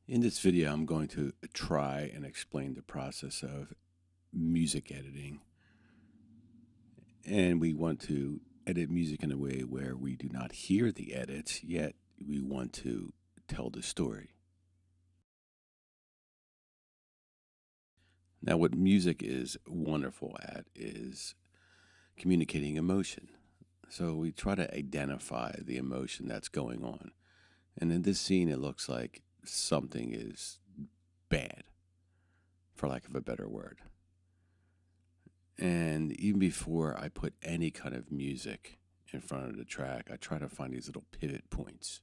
In this video, I'm going to try and explain the process of music editing. And we want to edit music in a way where we do not hear the edits, yet we want to tell the story. Now, what music is wonderful at is communicating emotion. So we try to identify the emotion that's going on. And in this scene, it looks like something is bad, for lack of a better word. And even before I put any kind of music in front of the track, I try to find these little pivot points.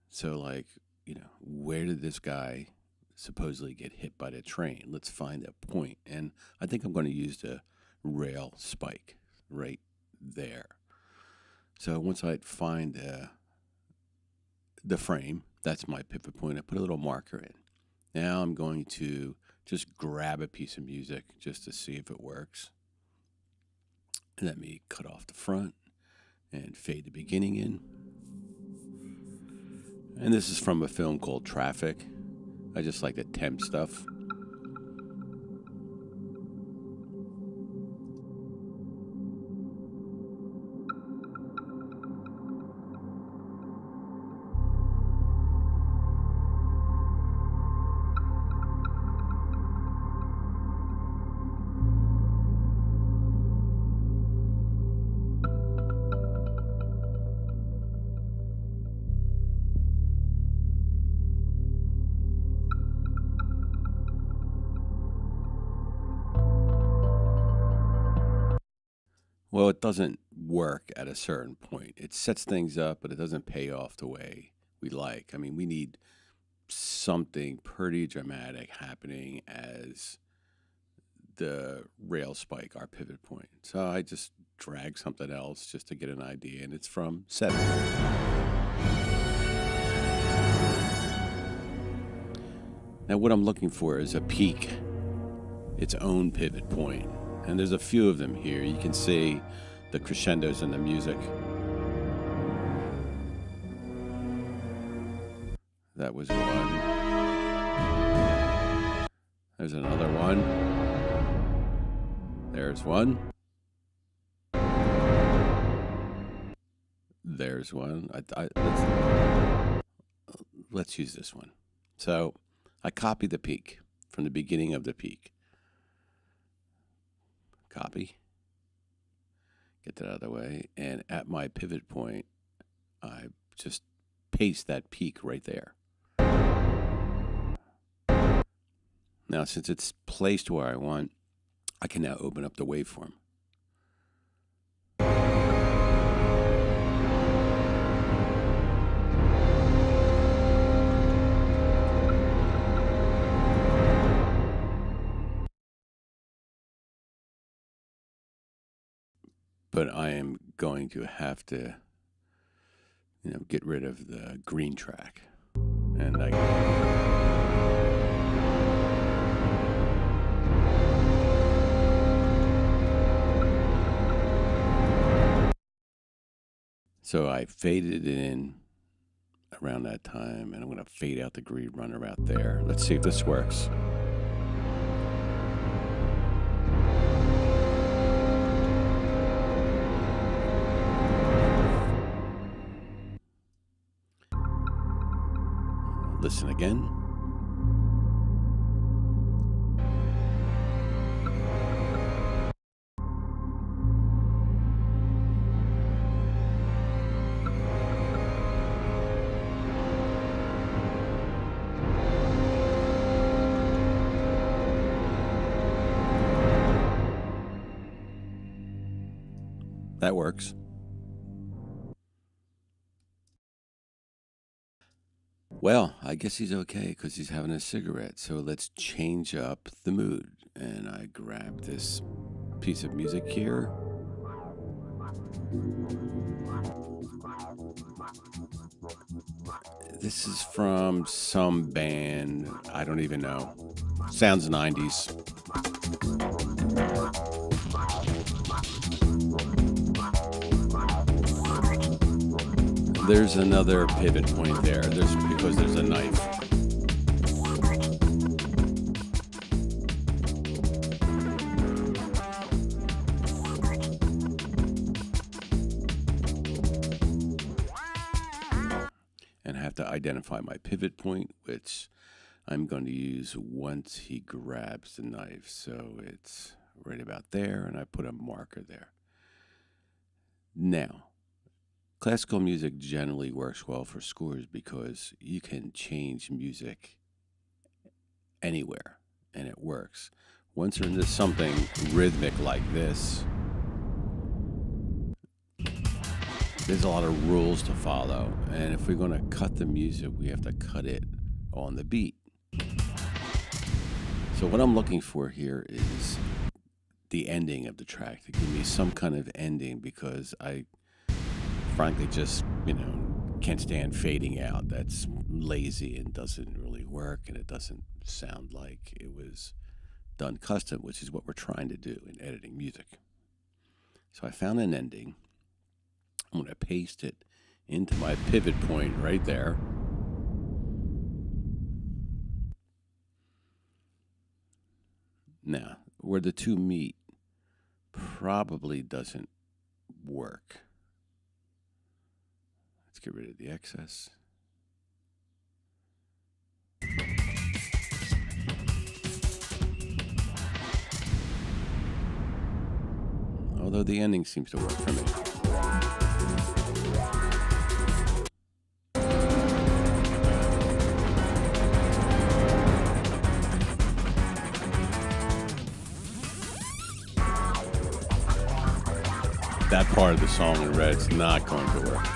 So, like, where did this guy supposedly get hit by the train? Let's find a point. And I think I'm going to use the rail spike right there. So once I find the frame, that's my pivot point, I put a little marker in. Now I'm going to just grab a piece of music just to see if it works. Let me cut off the front and fade the beginning in. And this is from a film called Traffic. I just like the temp stuff. Well, it doesn't work at a certain point. It sets things up, but it doesn't pay off the way we like. I mean, we need something pretty dramatic happening as the rail spike, our pivot point. So I just drag something else just to get an idea, and it's from 7. Now, what I'm looking for is a peak, its own pivot point. And there's a few of them here. You can see the crescendos in the music. That was one. There's another one. There's one. There's one. Let's use this one. So I copy the peak from the beginning of the peak. Copy, get that out of the way, and at my pivot point, I just paste that peak right there. Now, since it's placed where I want, I can now open up the waveform. But I am going to have to, get rid of the green track. And so I faded it in around that time, and I'm going to fade out the green runner out there. Let's see if this works. Listen again. That works. Well, I guess he's okay because he's having a cigarette. So let's change up the mood. And I grab this piece of music here. This is from some band. I don't even know. Sounds 90s. There's another pivot point there. Because there's a knife. and I have to identify my pivot point, which I'm going to use once he grabs the knife. So it's right about there, and I put a marker there. Now, classical music generally works well for scores because you can change music anywhere, and it works. Once you're into something rhythmic like this, there's a lot of rules to follow, and if we're going to cut the music, we have to cut it on the beat. So what I'm looking for here is the ending of the track, to give me some kind of ending, because I frankly just, can't stand fading out. That's lazy and doesn't really work, and it doesn't sound like it was done custom, which is what we're trying to do in editing music. So I found an ending. I'm going to paste it into my pivot point right there. Now, where the two meet probably doesn't work. Let's get rid of the excess. Although the ending seems to work for me. That part of the song in red is not going to work.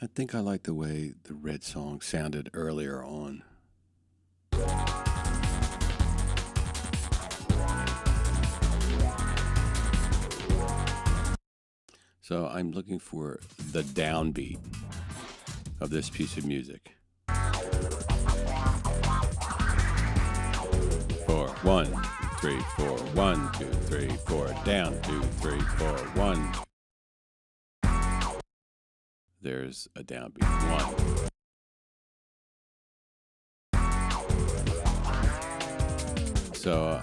I think I like the way the red song sounded earlier on. So I'm looking for the downbeat of this piece of music. 4, 1, 3, 4, 1, 2, 3, 4, down, 2, 3, 4, 1. There's a downbeat. 1. So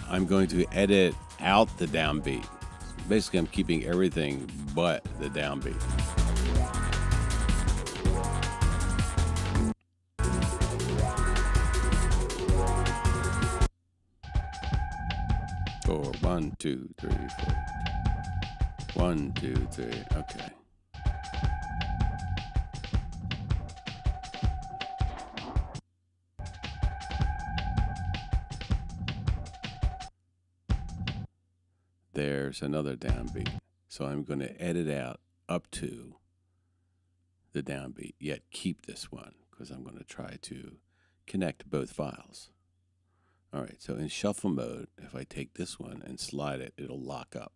I'm going to edit out the downbeat. Basically, I'm keeping everything but the downbeat. Four, 1, 2, 3, 4. 1, 2, 3. Okay. There's another downbeat. So I'm going to edit out up to the downbeat, yet keep this one, because I'm going to try to connect both files. All right, so in shuffle mode, if I take this one and slide it, it'll lock up.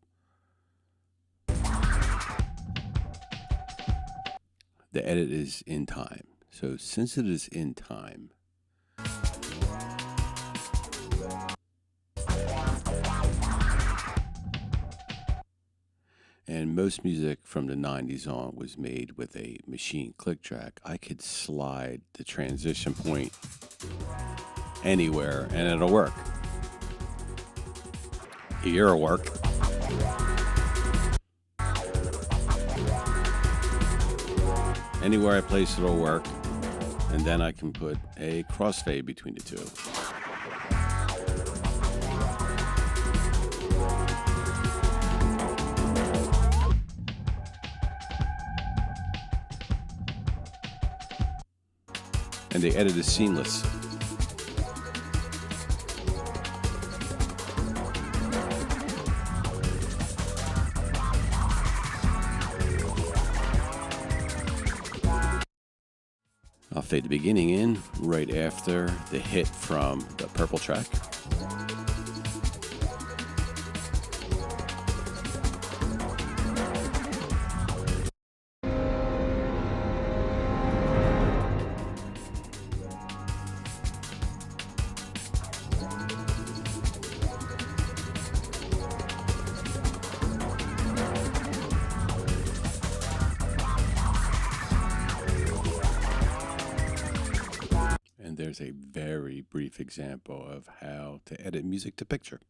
The edit is in time. So since it is in time, and most music from the 90s on was made with a machine click track, I could slide the transition point anywhere and it'll work. Here'll work. Anywhere I place it'll work, and then I can put a crossfade between the two. And the edit is seamless. I'll fade the beginning in right after the hit from the purple track. there's a very brief example of how to edit music to picture.